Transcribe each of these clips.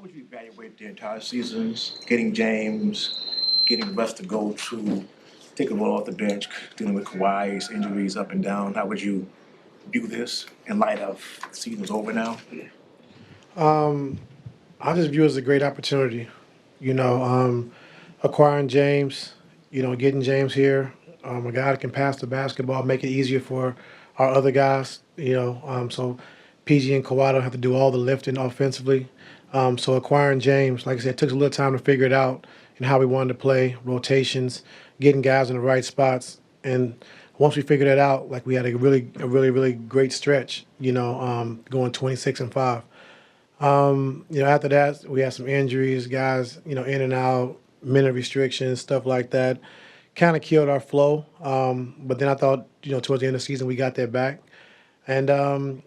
would you evaluate the entire seasons, getting James, getting Russ to go to take a role off the bench, dealing with Kawhi's injuries up and down? How would you view this in light of the season's over now? I just view it as a great opportunity. You know, acquiring James, getting James here, a guy that can pass the basketball, make it easier for our other guys. So PG and Kawhi don't have to do all the lifting offensively. So acquiring James, like I said, it took a little time to figure it out and how we wanted to play, rotations, getting guys in the right spots, and once we figured that out, like we had a really great stretch. Going 26-5. After that, we had some injuries, guys, in and out, minute restrictions, stuff like that. Kind of killed our flow. But then I thought, towards the end of the season, we got that back. And,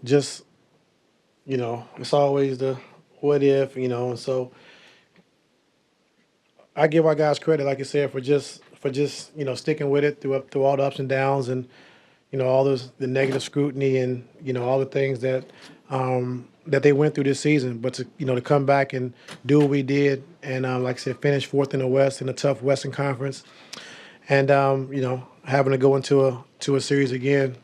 just, it's always the what if, and so I give our guys credit, like I said, for just sticking with it through all the ups and downs and all the negative scrutiny and all the things that they went through this season. But to come back and do what we did and like I said, finish fourth in the West in a tough Western Conference, and having to go into a series again,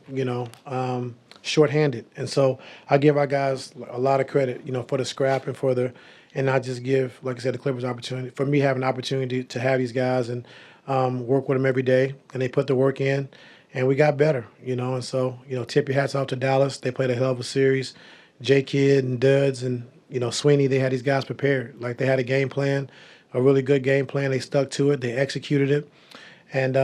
shorthanded. And so I give our guys a lot of credit, for the scrap and and I just give, like I said, the Clippers opportunity for me having an opportunity to have these guys and work with them every day, and they put the work in, and we got better, And so tip your hats off to Dallas. They played a hell of a series. J Kidd and Duds and Sweeney, they had these guys prepared. Like they had a game plan, a really good game plan. They stuck to it. They executed it, and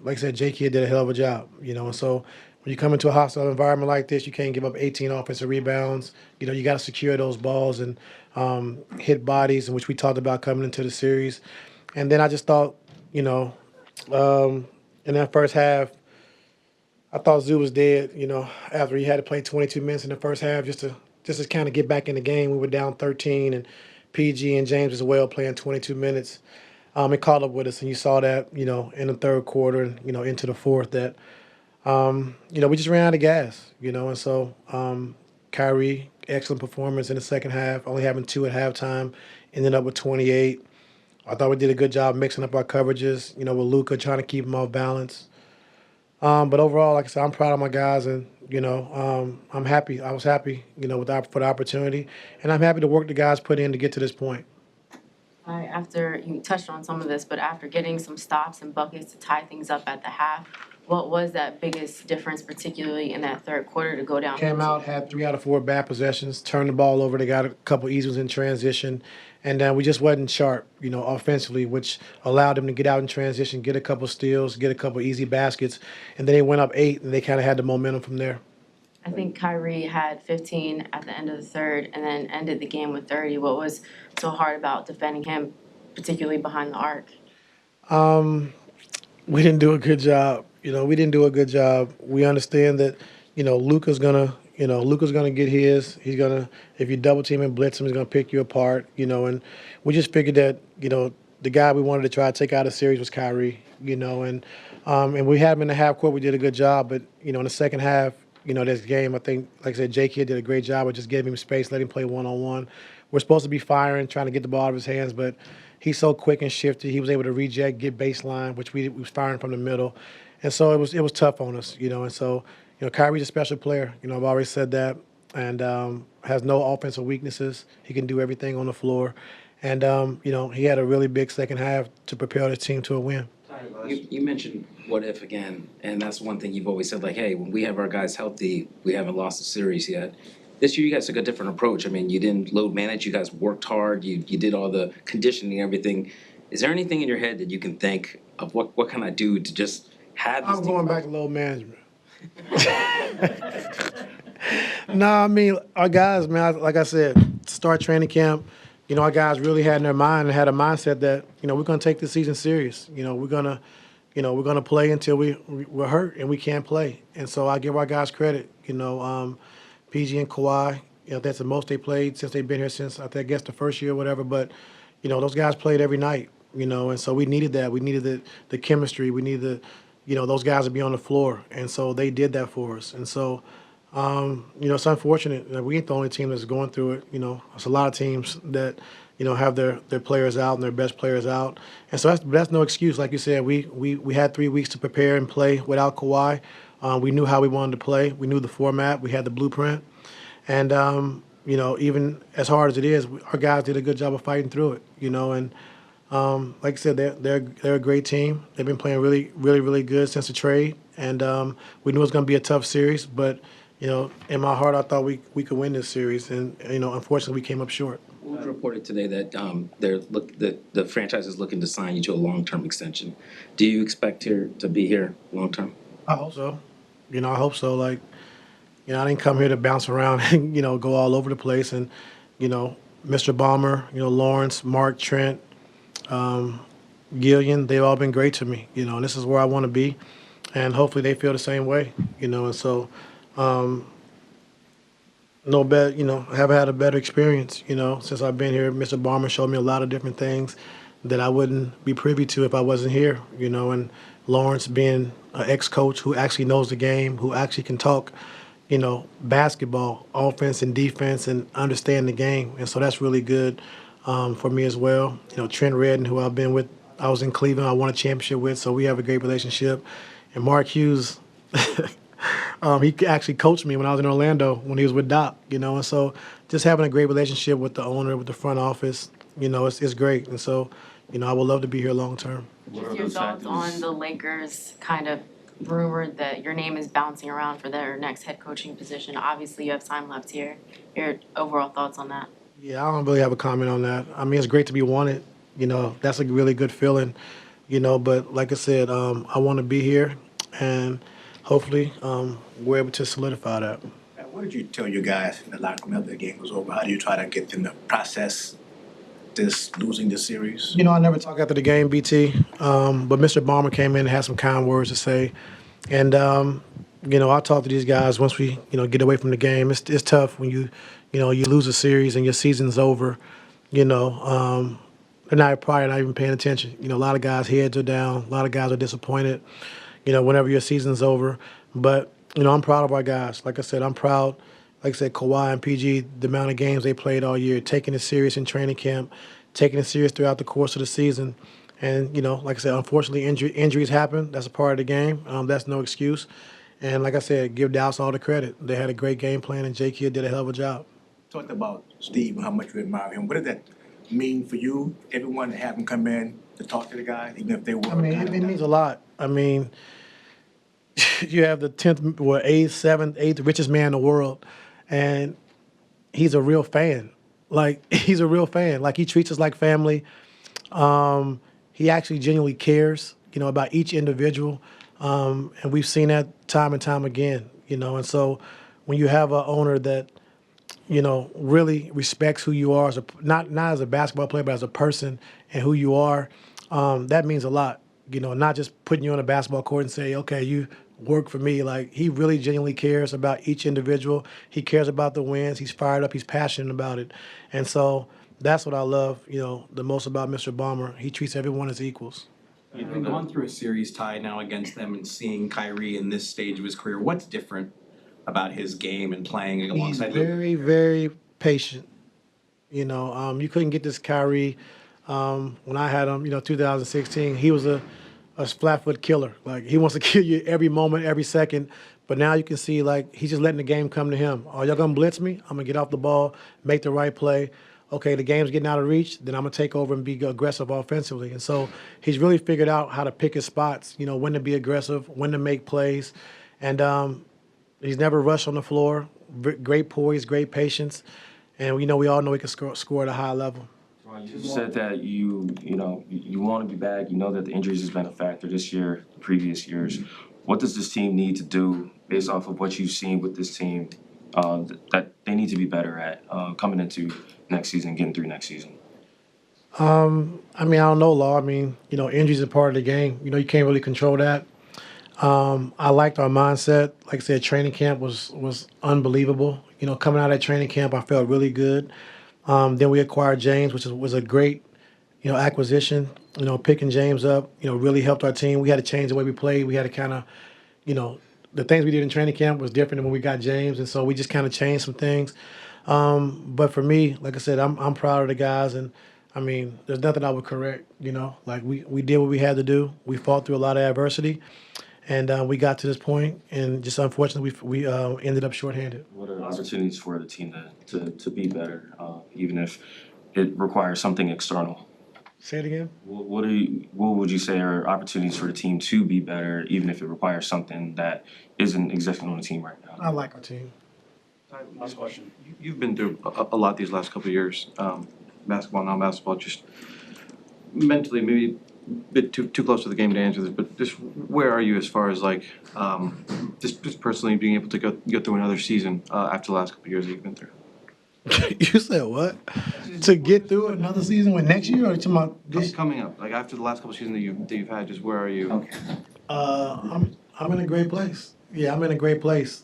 like I said, J Kidd did a hell of a job. And so when you come into a hostile environment like this, you can't give up 18 offensive rebounds. You got to secure those balls and hit bodies, in which we talked about coming into the series. And then I just thought, in that first half, I thought Zoo was dead, after he had to play 22 minutes in the first half just to kind of get back in the game. We were down 13, and PG and James as well playing 22 minutes. It caught up with us, and you saw that, in the third quarter and, into the fourth that, we just ran out of gas, and so Kyrie, excellent performance in the second half, only having 2 at halftime, ended up with 28. I thought we did a good job mixing up our coverages, with Luka trying to keep him off balance. But overall, like I said, I'm proud of my guys, and I'm happy. I was happy, for the opportunity, and I'm happy to work the guys put in to get to this point. After you touched on some of this, but after getting some stops and buckets to tie things up at the half, what was that biggest difference, particularly in that third quarter, to go down? Came out, had 3 out of 4 bad possessions, turned the ball over. They got a couple easy ones in transition, and we just wasn't sharp, offensively, which allowed them to get out in transition, get a couple steals, get a couple easy baskets, and then they went up 8, and they kind of had the momentum from there. I think Kyrie had 15 at the end of the third and then ended the game with 30. What was so hard about defending him, particularly behind the arc? We didn't do a good job. We didn't do a good job. We understand that, Luka's gonna get his. He's gonna, if you double team and blitz him, he's gonna pick you apart. And we just figured that, the guy we wanted to try to take out of the series was Kyrie. And we had him in the half court. We did a good job, but in the second half, this game, I think, like I said, J Kidd did a great job of just giving him space, letting him play one-on-one. We're supposed to be firing, trying to get the ball out of his hands, but he's so quick and shifty. He was able to reject, get baseline, which we was firing from the middle. And so it was tough on us, And so, Kyrie's a special player. I've always said that, and has no offensive weaknesses. He can do everything on the floor. And, he had a really big second half to propel his team to a win. You mentioned what if again, and that's one thing you've always said, like, hey, when we have our guys healthy, we haven't lost a series yet. This year you guys took a different approach. I mean, you didn't load manage, you guys worked hard, you did all the conditioning and everything. Is there anything in your head that you can think of what can I do to just have this I'm going back to load management. No, I mean, our guys, man, like I said, start training camp, our guys really had in their mind and had a mindset that, we're going to take this season serious. We're going to play until we're hurt and we can't play. And so I give our guys credit. PG and Kawhi, that's the most they played since they've been here since, I guess, the first year or whatever. But, those guys played every night, and so we needed that. We needed the chemistry. We needed those guys to be on the floor. And so they did that for us. And so, It's unfortunate that we ain't the only team that's going through it. It's a lot of teams that, have their players out and their best players out. And so that's no excuse. Like you said, we had 3 weeks to prepare and play without Kawhi. We knew how we wanted to play. We knew the format. We had the blueprint. And, even as hard as it is, our guys did a good job of fighting through it, and like I said, they're a great team. They've been playing really, really, really good since the trade, and we knew it was going to be a tough series. But in my heart, I thought we could win this series, and unfortunately, we came up short. It was reported today that the franchise is looking to sign you to a long-term extension. Do you expect to be here long-term? I hope so. I hope so. Like, I didn't come here to bounce around and go all over the place. And Mr. Balmer, Lawrence, Mark, Trent, Gillian, they've all been great to me. And this is where I want to be, and hopefully they feel the same way. And so. No better, I haven't had a better experience, since I've been here. Mr. Balmer showed me a lot of different things that I wouldn't be privy to if I wasn't here, and Lawrence being an ex-coach who actually knows the game, who actually can talk, basketball, offense and defense, and understand the game. And so that's really good for me as well. Trent Redden, who I've been with, I was in Cleveland, I won a championship with, so we have a great relationship. And Mark Hughes, he actually coached me when I was in Orlando when he was with Doc, and so just having a great relationship with the owner, with the front office, it's great. And so, I would love to be here long term. Just your thoughts on the Lakers kind of rumored that your name is bouncing around for their next head coaching position. Obviously, you have time left here. Your overall thoughts on that? Yeah, I don't really have a comment on that. I mean, it's great to be wanted. That's a really good feeling, but like I said, I want to be here, and hopefully we're able to solidify that. What did you tell your guys in the locker room after the game was over? How do you try to get them to process losing this series? I never talk after the game, BT, but Mr. Balmer came in and had some kind words to say. And, I talk to these guys once we, get away from the game. It's tough when you lose a series and your season's over, they're probably not even paying attention. A lot of guys' heads are down. A lot of guys are disappointed, whenever your season's over. But, I'm proud of our guys. Like I said, I'm proud. Like I said, Kawhi and PG, the amount of games they played all year, taking it serious in training camp, taking it serious throughout the course of the season. And, like I said, unfortunately, injuries happen. That's a part of the game. That's no excuse. And like I said, give Dallas all the credit. They had a great game plan, and J. Kidd did a hell of a job. Talked about Steve and how much you admire him. What did that mean for you, everyone, to have him come in to talk to the guys, even if they were? I mean, it means a lot. I mean, you have the 10th, 8th, 7th, 8th richest man in the world, and he's a real fan. Like, he's a real fan. Like, he treats us like family. He actually genuinely cares, about each individual. And we've seen that time and time again, And so when you have an owner that, really respects who you are, not as a basketball player, but as a person and who you are, that means a lot. Not just putting you on a basketball court and say, okay, you work for me. Like, he really genuinely cares about each individual. He cares about the wins. He's fired up. He's passionate about it. And so that's what I love, the most about Mr. Balmer. He treats everyone as equals. You've been going through a series tie now against them and seeing Kyrie in this stage of his career. What's different about his game and playing He's alongside Lue? very, very patient. You couldn't get this Kyrie when I had him, 2016. He was a flat-foot killer. Like, he wants to kill you every moment, every second. But now you can see, like, he's just letting the game come to him. Are y'all going to blitz me? I'm going to get off the ball, make the right play. Okay, the game's getting out of reach, then I'm going to take over and be aggressive offensively. And so he's really figured out how to pick his spots, when to be aggressive, when to make plays. And he's never rushed on the floor. Great poise, great patience. And we all know he can score at a high level. You said that you want to be back. You know that the injuries has been a factor this year, previous years. What does this team need to do based off of what you've seen with this team that they need to be better at coming into next season, getting through next season? I don't know, Law. Injuries are part of the game. You can't really control that. I liked our mindset. Like I said, training camp was unbelievable. Coming out of that training camp, I felt really good. Then we acquired James, which was a great, acquisition. Picking James up, really helped our team. We had to change the way we played. We had to kind of, the things we did in training camp was different than when we got James, and so we just kind of changed some things. But for me, like I said, I'm proud of the guys, and I mean, there's nothing I would correct. Like we did what we had to do. We fought through a lot of adversity, and we got to this point, and just unfortunately, we ended up shorthanded. What are opportunities for the team to be better, even if it requires something external? Say it again. What would you say are opportunities for the team to be better, even if it requires something that isn't existing on the team right now? I like our team. Last question. You've been through a lot these last couple of years, basketball, non-basketball, just mentally, maybe a bit too close to the game to answer this, but just where are you as far as like, just personally being able to go through another season after the last couple of years that you've been through? You said what? To get through another season with next year, or you talking about this? Coming up, like after the last couple of seasons that you've had, just where are you? Okay. I'm in a great place. Yeah, I'm in a great place.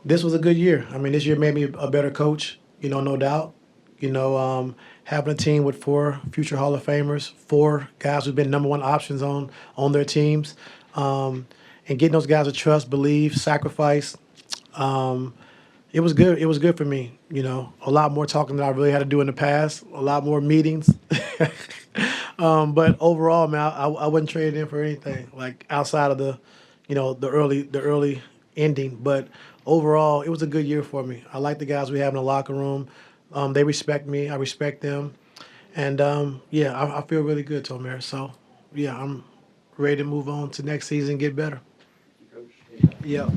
This was a good year. I mean, this year made me a better coach, no doubt. Having a team with 4 future Hall of Famers, 4 guys who've been number 1 options on their teams, and getting those guys to trust, believe, sacrifice. It was good. It was good for me. A lot more talking than I really had to do in the past. A lot more meetings. But overall, man, I wouldn't trade it in for anything. Like outside of the early ending. But overall, it was a good year for me. I like the guys we have in the locker room. They respect me. I respect them. And I feel really good, Tomer. So yeah, I'm ready to move on to next season and get better. Yeah.